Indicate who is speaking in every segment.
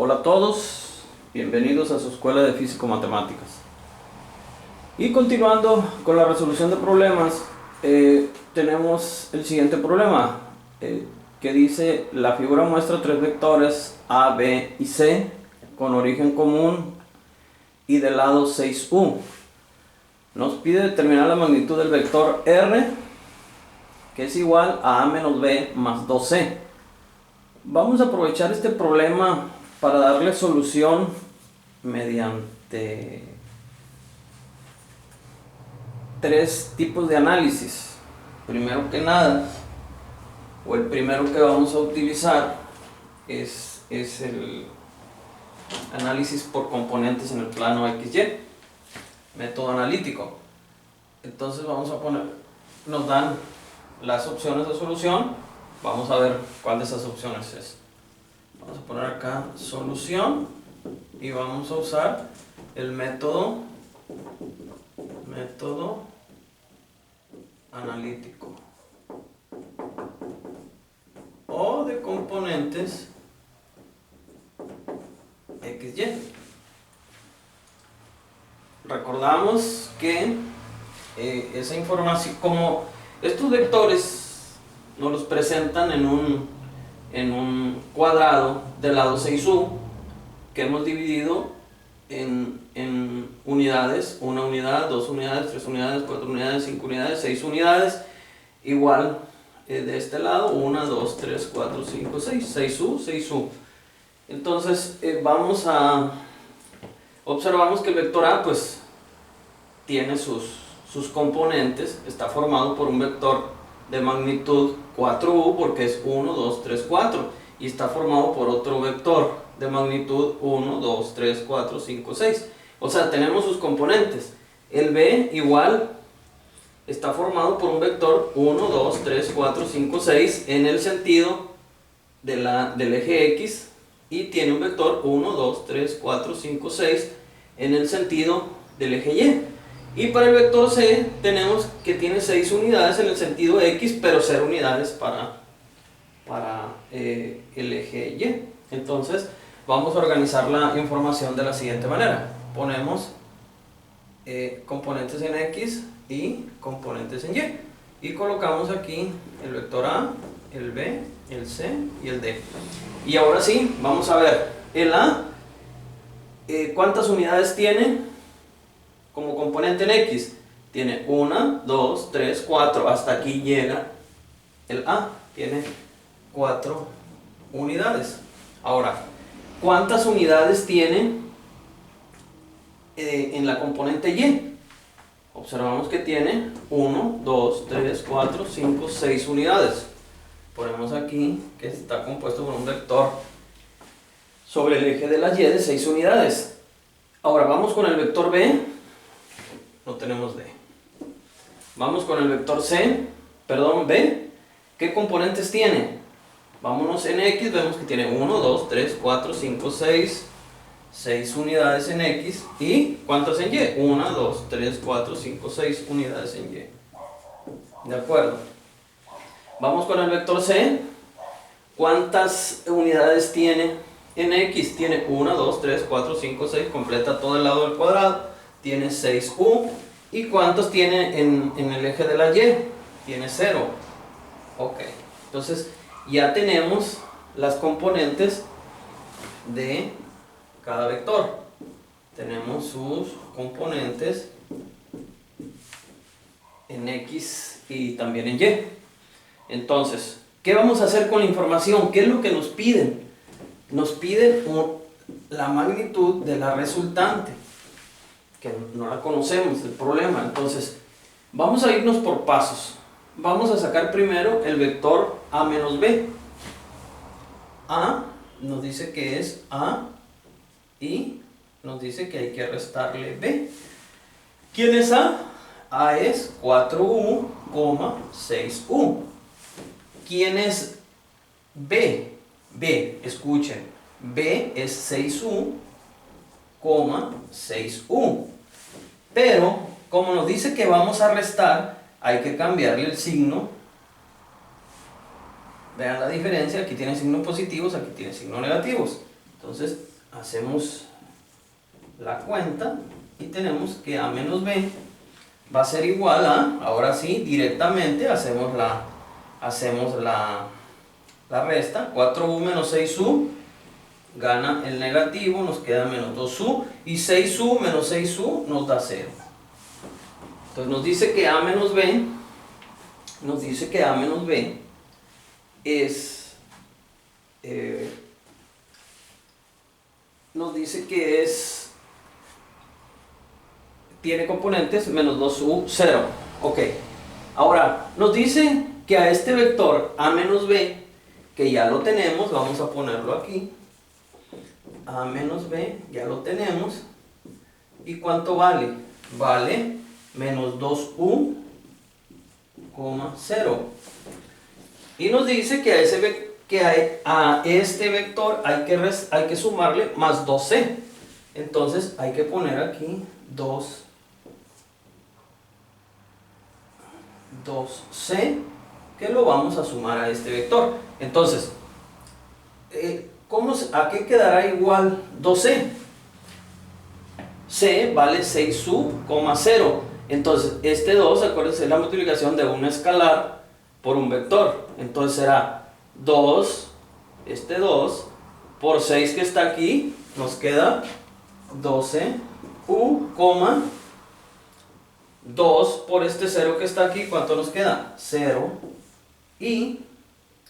Speaker 1: Hola a todos, bienvenidos a su escuela de físico-matemáticas. Y continuando con la resolución de problemas, tenemos el siguiente problema, que dice: la figura muestra tres vectores A, B y C con origen común y de lado 6u. Nos pide determinar la magnitud del vector R, que es igual a menos B más 2C. Vamos a aprovechar este problema para darle solución mediante tres tipos de análisis. Primero que nada, o el primero que vamos a utilizar es el análisis por componentes en el plano XY, método analítico. Entonces vamos a poner, nos dan las opciones de solución, vamos a ver cuál de esas opciones es. Vamos a poner acá solución y vamos a usar el método analítico o de componentes XY. Recordamos que esa información, como estos vectores nos los presentan en un cuadrado de lado 6u que hemos dividido en unidades: 1 unidad, 2 unidades, 3 unidades, 4 unidades, 5 unidades, 6 unidades, igual de este lado 1, 2, 3, 4, 5, 6, 6u, 6u. Entonces observamos que el vector A pues tiene sus componentes, está formado por un vector de magnitud 4u porque es 1, 2, 3, 4, y está formado por otro vector de magnitud 1, 2, 3, 4, 5, 6. O sea, tenemos sus componentes. El B igual está formado por un vector 1, 2, 3, 4, 5, 6 en el sentido del eje X, y tiene un vector 1, 2, 3, 4, 5, 6 en el sentido del eje Y. Y para el vector C tenemos que tiene 6 unidades en el sentido X, pero 0 unidades para el eje Y. Entonces vamos a organizar la información de la siguiente manera. Ponemos componentes en X y componentes en Y. Y colocamos aquí el vector A, el B, el C y el D. Y ahora sí, vamos a ver. El A, ¿cuántas unidades tiene como componente en X? Tiene 1, 2, 3, 4. Hasta aquí llega el A. Tiene 4 unidades. Ahora, ¿cuántas unidades tiene en la componente Y? Observamos que tiene 1, 2, 3, 4, 5, 6 unidades. Ponemos aquí que está compuesto por un vector sobre el eje de la Y de 6 unidades. Ahora vamos con el vector B. No tenemos D. Vamos con el vector B. ¿Qué componentes tiene? Vámonos en X, vemos que tiene 1, 2, 3, 4, 5, 6. 6 unidades en X. ¿Y cuántas en Y? 1, 2, 3, 4, 5, 6 unidades en Y. ¿De acuerdo? Vamos con el vector C. ¿Cuántas unidades tiene en X? Tiene 1, 2, 3, 4, 5, 6. Completa todo el lado del cuadrado. Tiene 6u. ¿Y cuántos tiene en el eje de la Y? Tiene 0. Ok. Entonces ya tenemos las componentes de cada vector. Tenemos sus componentes en X y también en Y. Entonces, ¿qué vamos a hacer con la información? ¿Qué es lo que nos piden? Nos piden la magnitud de la resultante, que no la conocemos, el problema. Entonces, vamos a irnos por pasos. Vamos a sacar primero el vector A menos B. A nos dice que es A y nos dice que hay que restarle B. ¿Quién es A? A es 4u, 6u. ¿Quién es B? B, escuchen, B es 6u, 6u. Pero, como nos dice que vamos a restar, hay que cambiarle el signo Vean la diferencia, aquí tiene signos positivos, aquí tiene signos negativos. Entonces hacemos la cuenta y tenemos que A menos B va a ser igual a, ahora sí, directamente hacemos la resta. 4U menos 6U gana el negativo, nos queda menos 2U, y 6U menos 6U nos da 0. Entonces nos dice que A menos B es tiene componentes menos 2U, 0. Ok. Ahora, nos dice que a este vector A menos B, que ya lo tenemos, vamos a ponerlo aquí. A menos B, ya lo tenemos. ¿Y cuánto vale? Vale menos 2U, 0. Y nos dice que a este vector hay que sumarle más 2C. Entonces hay que poner aquí 2C, que lo vamos a sumar a este vector. Entonces, ¿a qué quedará igual 2C? C vale 6U, 0. Entonces, este 2, acuérdense, es la multiplicación de un escalar por un vector. Entonces será 2, este 2, por 6 que está aquí, nos queda 12U, 2 por este 0 que está aquí, ¿cuánto nos queda? 0. Y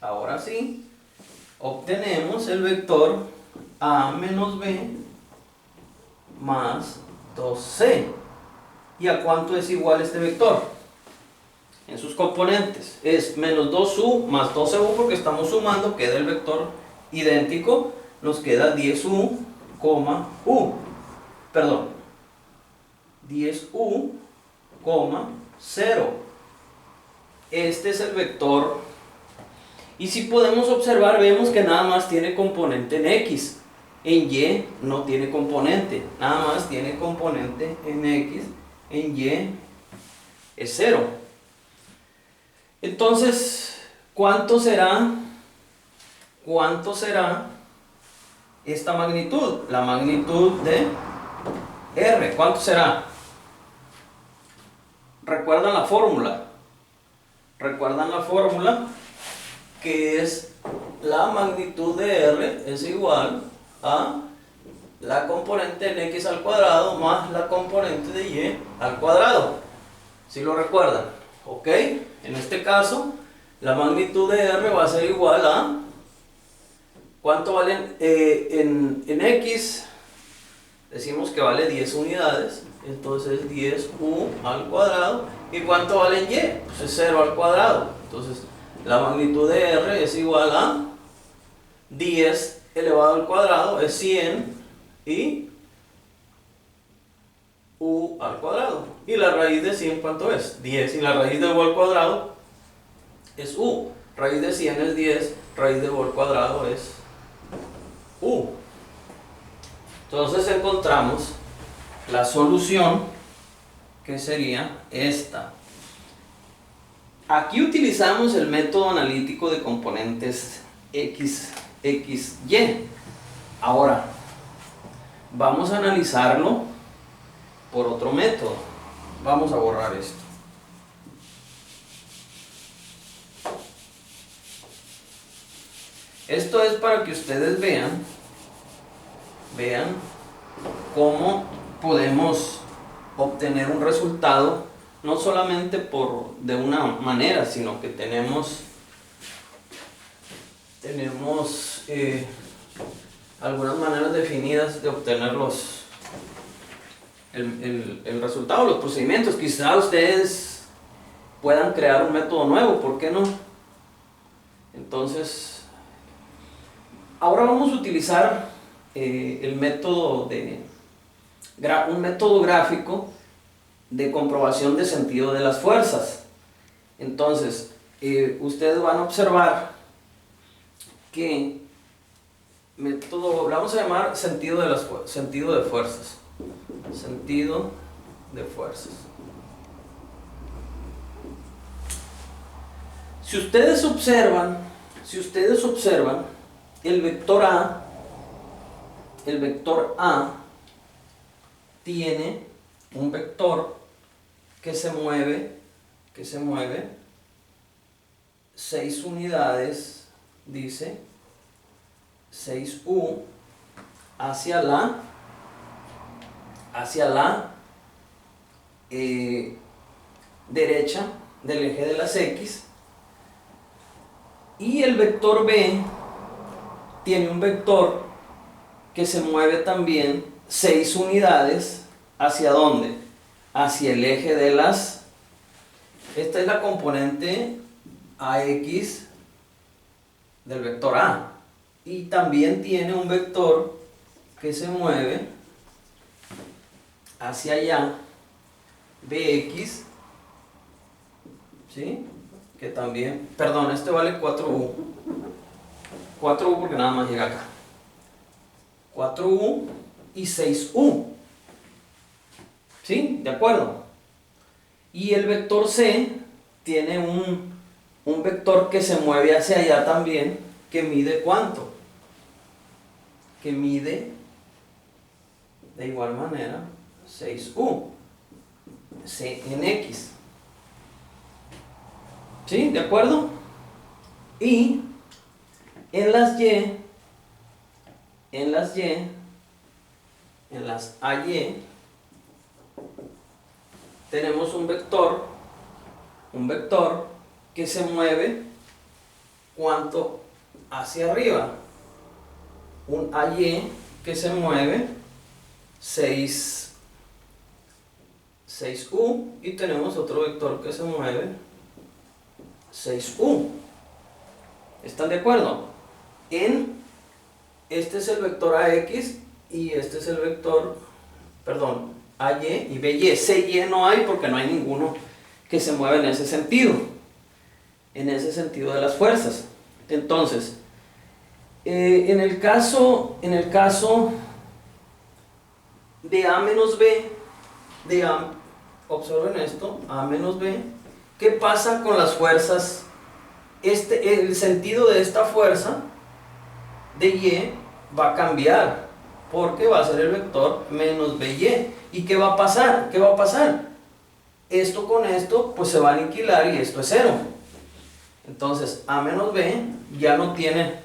Speaker 1: ahora sí, obtenemos el vector A menos B más 2C. ¿Y a cuánto es igual este vector? En sus componentes es menos 2U más 12U, porque estamos sumando, queda el vector idéntico, nos queda 10U, perdón, 10U, 0. Este es el vector. Y si podemos observar, vemos que nada más tiene componente en X. En Y no tiene componente, nada más tiene componente en X. En Y es 0. Entonces, ¿cuánto será esta magnitud? La magnitud de R. ¿Cuánto será? ¿Recuerdan la fórmula? Que es la magnitud de R es igual a la componente en X al cuadrado más la componente de Y al cuadrado. ¿Sí lo recuerdan? Ok. En este caso, la magnitud de R va a ser igual a... ¿Cuánto valen en X? Decimos que vale 10 unidades. Entonces 10U al cuadrado. ¿Y cuánto vale en Y? Pues es 0 al cuadrado. Entonces la magnitud de R es igual a 10 elevado al cuadrado, es 100, y U al cuadrado. ¿Y la raíz de 100 cuánto es? 10. Y la raíz de U al cuadrado es U. Raíz de 100 es 10, raíz de U al cuadrado es U. Entonces encontramos la solución, que sería esta. Aquí utilizamos el método analítico de componentes X, Y. Ahora, vamos a analizarlo por otro método. Vamos a borrar esto. Esto es para que ustedes vean cómo podemos obtener un resultado, no solamente de una manera, sino que tenemos algunas maneras definidas de obtener el resultado, los procedimientos. Quizá ustedes puedan crear un método nuevo, ¿por qué no? Entonces, ahora vamos a utilizar un método gráfico de comprobación de sentido de las fuerzas. Entonces, ustedes van a observar que método, lo vamos a llamar sentido de fuerzas. Sentido de fuerzas. Si ustedes observan, el vector A el vector A tiene un vector que se mueve 6 unidades, dice 6u hacia la derecha del eje de las X, y el vector B tiene un vector que se mueve también 6 unidades, ¿hacia dónde? Hacia el eje de las... Esta es la componente AX del vector A, y también tiene un vector que se mueve hacia allá, BX, ¿sí? Que también, perdón, este vale 4U porque nada más llega acá, 4U y 6U, ¿sí? ¿De acuerdo? Y el vector C tiene un vector que se mueve hacia allá también, que mide ¿cuánto? Que mide de igual manera 6U, C en X, ¿sí? ¿De acuerdo? Y en las AY tenemos un vector que se mueve ¿cuánto? Hacia arriba, un AY que se mueve 6U, y tenemos otro vector que se mueve 6U. ¿Están de acuerdo? Este es el vector AX y este es el vector, perdón, AY y BY. CY no hay porque no hay ninguno que se mueva en ese sentido de las fuerzas. Entonces, en el caso de A menos B, observen esto, A menos B, ¿qué pasa con las fuerzas? El sentido de esta fuerza de Y va a cambiar, porque va a ser el vector menos BY. ¿Y qué va a pasar? Esto con esto pues se va a aniquilar y esto es 0. Entonces A menos B ya no tiene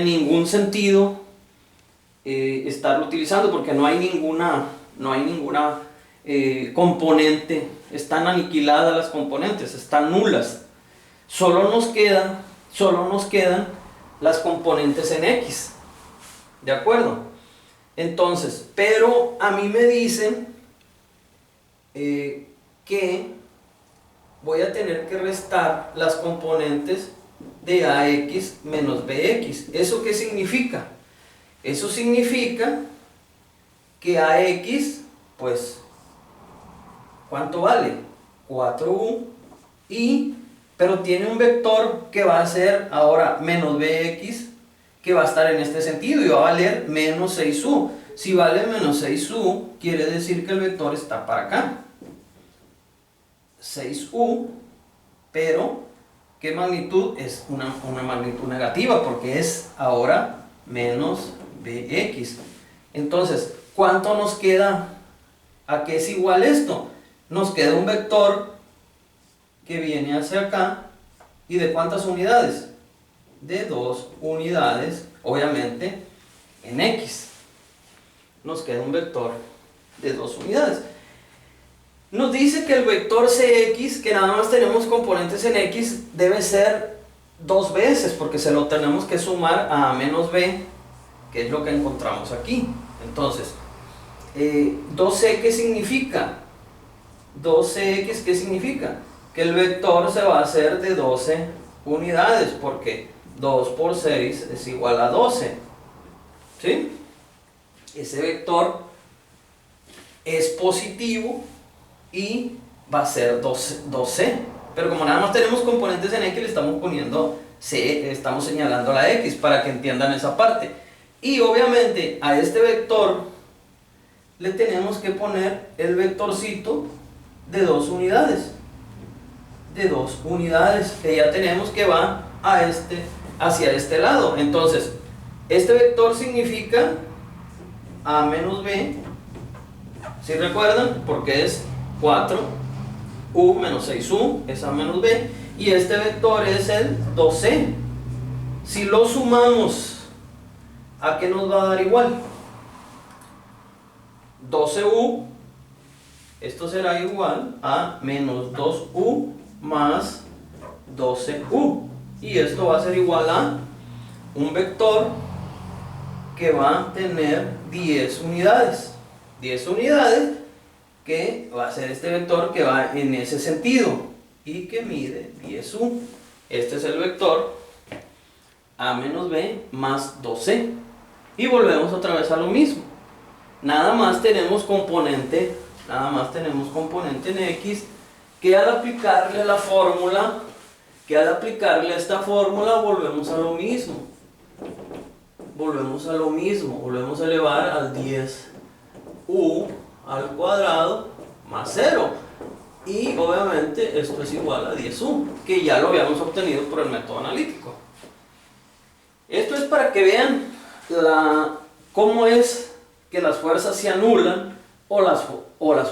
Speaker 1: ningún sentido estarlo utilizando, porque no hay ninguna componente, están aniquiladas las componentes, están nulas. Solo nos quedan las componentes en X, ¿de acuerdo? Entonces, pero a mí me dicen que voy a tener que restar las componentes de AX menos BX. ¿Eso qué significa? Eso significa que AX, pues, ¿cuánto vale? 4U, pero tiene un vector que va a ser ahora menos BX, que va a estar en este sentido y va a valer menos 6U. Si vale menos 6U, quiere decir que el vector está para acá. 6U, pero ¿qué magnitud? Es una magnitud negativa, porque es ahora menos BX. Entonces, ¿cuánto nos queda? ¿A qué es igual esto? Nos queda un vector que viene hacia acá, ¿y de cuántas unidades? De 2 unidades, obviamente en X. Nos queda un vector de 2 unidades. Nos dice que el vector Cx, que nada más tenemos componentes en X, debe ser 2 veces, porque se lo tenemos que sumar a menos B, que es lo que encontramos aquí. Entonces, 2C, ¿qué significa? 2Cx, ¿qué significa? Que el vector se va a hacer de 12 unidades, porque 2 por 6 es igual a 12, ¿sí? Ese vector es positivo y va a ser 2C, pero como nada más tenemos componentes en X, le estamos poniendo C, estamos señalando la X para que entiendan esa parte. Y obviamente a este vector le tenemos que poner el vectorcito de 2 unidades, que ya tenemos que va hacia este lado. Entonces Este vector significa A menos B, si recuerdan, porque es 4U menos 6U, es A menos B, y este vector es el 2C. Si lo sumamos, ¿a qué nos va a dar igual? 12U, esto será igual a menos 2U más 12U, y esto va a ser igual a un vector que va a tener 10 unidades. 10 unidades que va a ser este vector que va en ese sentido y que mide 10U. Este es el vector A menos B más 2C. Y volvemos otra vez a lo mismo. Nada más tenemos componente en X, que al aplicarle la fórmula, a esta fórmula volvemos a lo mismo. Volvemos a elevar al 10U al cuadrado más 0. Y obviamente esto es igual a 10U, que ya lo habíamos obtenido por el método analítico. Esto es para que vean cómo es que las fuerzas se anulan o las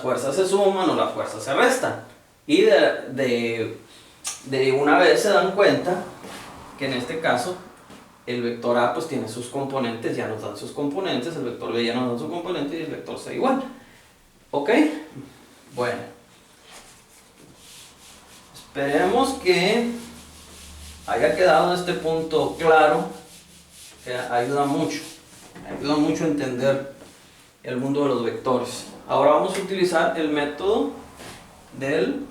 Speaker 1: fuerzas se suman o las fuerzas se restan. Y de una vez se dan cuenta que en este caso el vector A pues tiene sus componentes, ya nos dan sus componentes, el vector B ya nos dan su componente y el vector C igual. ¿Ok? Bueno. Esperemos que haya quedado este punto claro, que ayuda mucho a entender el mundo de los vectores. Ahora vamos a utilizar el método del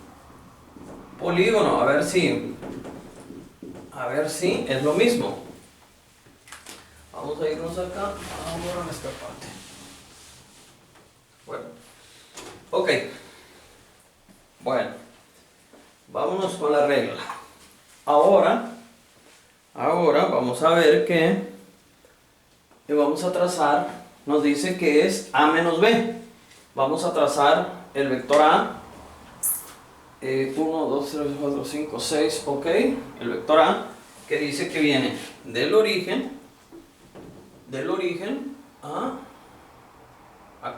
Speaker 1: polígono, a ver si es lo mismo. Vamos a irnos acá, ahora en esta parte. Bueno, ok. Bueno, vámonos con la regla. Ahora vamos a ver que vamos a trazar, nos dice que es A menos B. Vamos a trazar el vector A. 1, 2, 3, 4, 5, 6, ok. El vector A, que dice que viene del origen a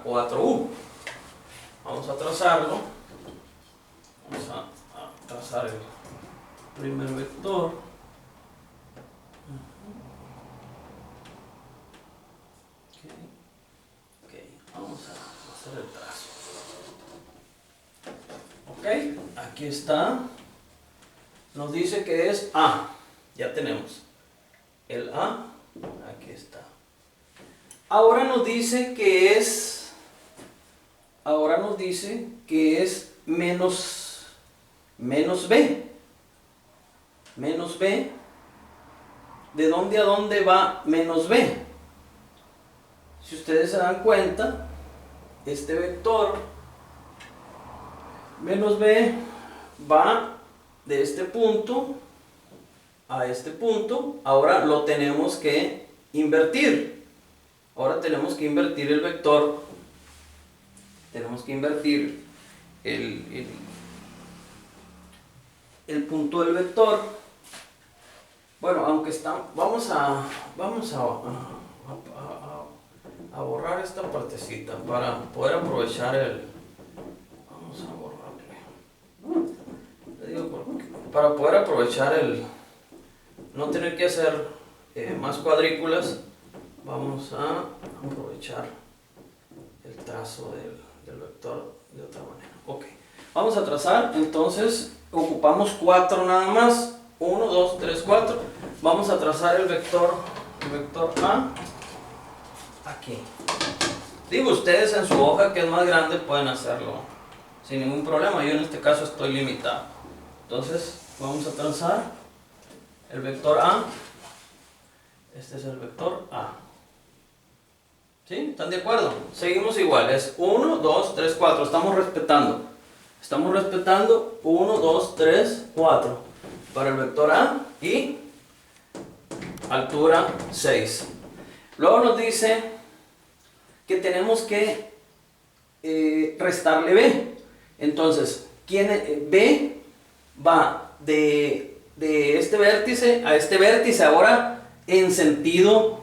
Speaker 1: 4U. Vamos a trazarlo. Vamos a trazar el primer vector. Ok, vamos a hacer el trazo. Ok, aquí está. Nos dice que es A. Ya tenemos el A. Aquí está. Ahora nos dice que es menos B. Menos B. ¿De dónde a dónde va menos B? Si ustedes se dan cuenta, este vector menos B va de este punto a este punto. Ahora lo tenemos que invertir. Ahora tenemos que invertir el vector. Tenemos que invertir el punto del vector. Bueno, aunque está, vamos a borrar esta partecita para poder aprovechar vamos a borrarle. Le digo para poder aprovechar no tener que hacer más cuadrículas. Vamos a aprovechar el trazo del vector de otra manera. Ok, vamos a trazar. Entonces ocupamos 4 nada más. 1, 2, 3, 4. Vamos a trazar el vector A aquí. Digo, ustedes en su hoja que es más grande pueden hacerlo sin ningún problema. Yo en este caso estoy limitado. Entonces vamos a trazar el vector A. Este es el vector A. ¿Sí? ¿Están de acuerdo? Seguimos igual. Es 1, 2, 3, 4. Estamos respetando. 1, 2, 3, 4. Para el vector A y altura 6. Luego nos dice que tenemos que restarle B. Entonces, B va de este vértice a este vértice ahora en sentido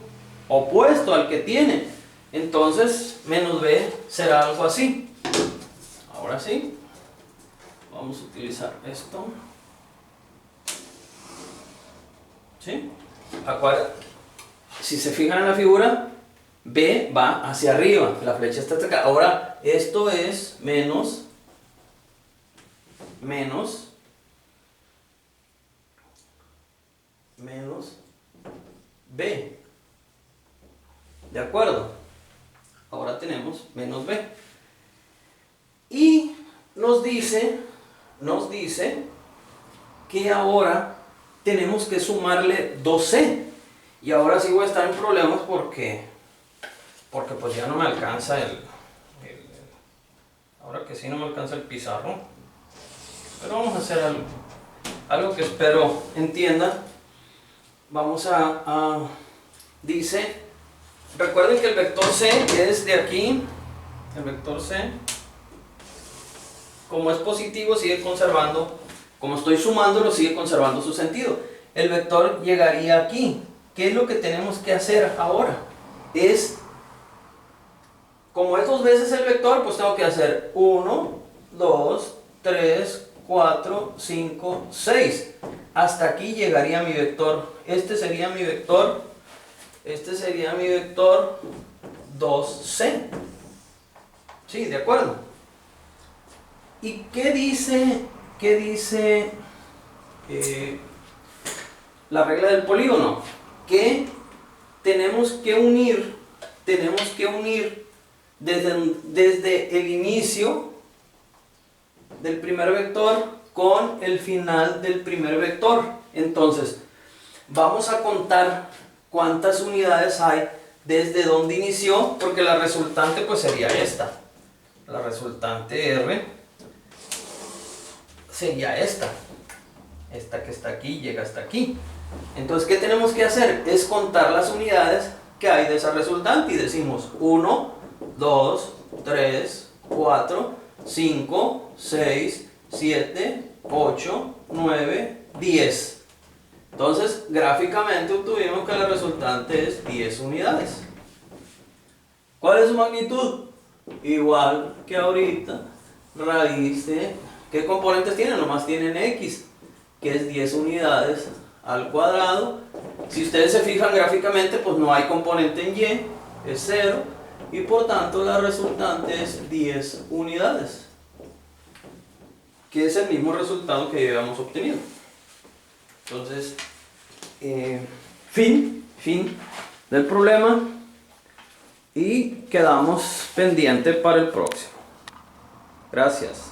Speaker 1: opuesto al que tiene. Entonces, menos b será algo así. Ahora sí, vamos a utilizar esto. ¿Sí? Si se fijan en la figura, b va hacia arriba, la flecha está acá. Ahora, esto es menos b. ¿De acuerdo? Ahora tenemos menos b. Y nos dice que ahora tenemos que sumarle 2c. Y ahora sí voy a estar en problemas porque pues ya no me alcanza ahora que sí no me alcanza el pizarrón. Pero vamos a hacer algo que espero entiendan. Vamos dice, recuerden que el vector c es de aquí, el vector c, como es positivo sigue conservando, como estoy sumándolo sigue conservando su sentido. El vector llegaría aquí. ¿Qué es lo que tenemos que hacer ahora? Como es 2 veces el vector, pues tengo que hacer 1, 2, 3, 4, 5, 6. Hasta aquí llegaría mi vector. Este sería mi vector 2c. ¿Sí? ¿De acuerdo? ¿Y qué dice la regla del polígono? Que tenemos que unir desde el inicio del primer vector con el final del primer vector. Entonces, vamos a contar cuántas unidades hay desde donde inició, porque la resultante pues sería esta. La resultante R sería esta. Esta que está aquí llega hasta aquí. Entonces, ¿qué tenemos que hacer? Es contar las unidades que hay de esa resultante y decimos 1, 2, 3, 4, 5, 6, 7, 8, 9, 10. Entonces, gráficamente obtuvimos que la resultante es 10 unidades. ¿Cuál es su magnitud? Igual que ahorita, raíz de... ¿Qué componentes tienen? Nomás tienen x, que es 10 unidades al cuadrado. Si ustedes se fijan gráficamente, pues no hay componente en y, es 0, y por tanto la resultante es 10 unidades, que es el mismo resultado que ya habíamos obtenido. Entonces, fin del problema, y quedamos pendiente para el próximo. Gracias.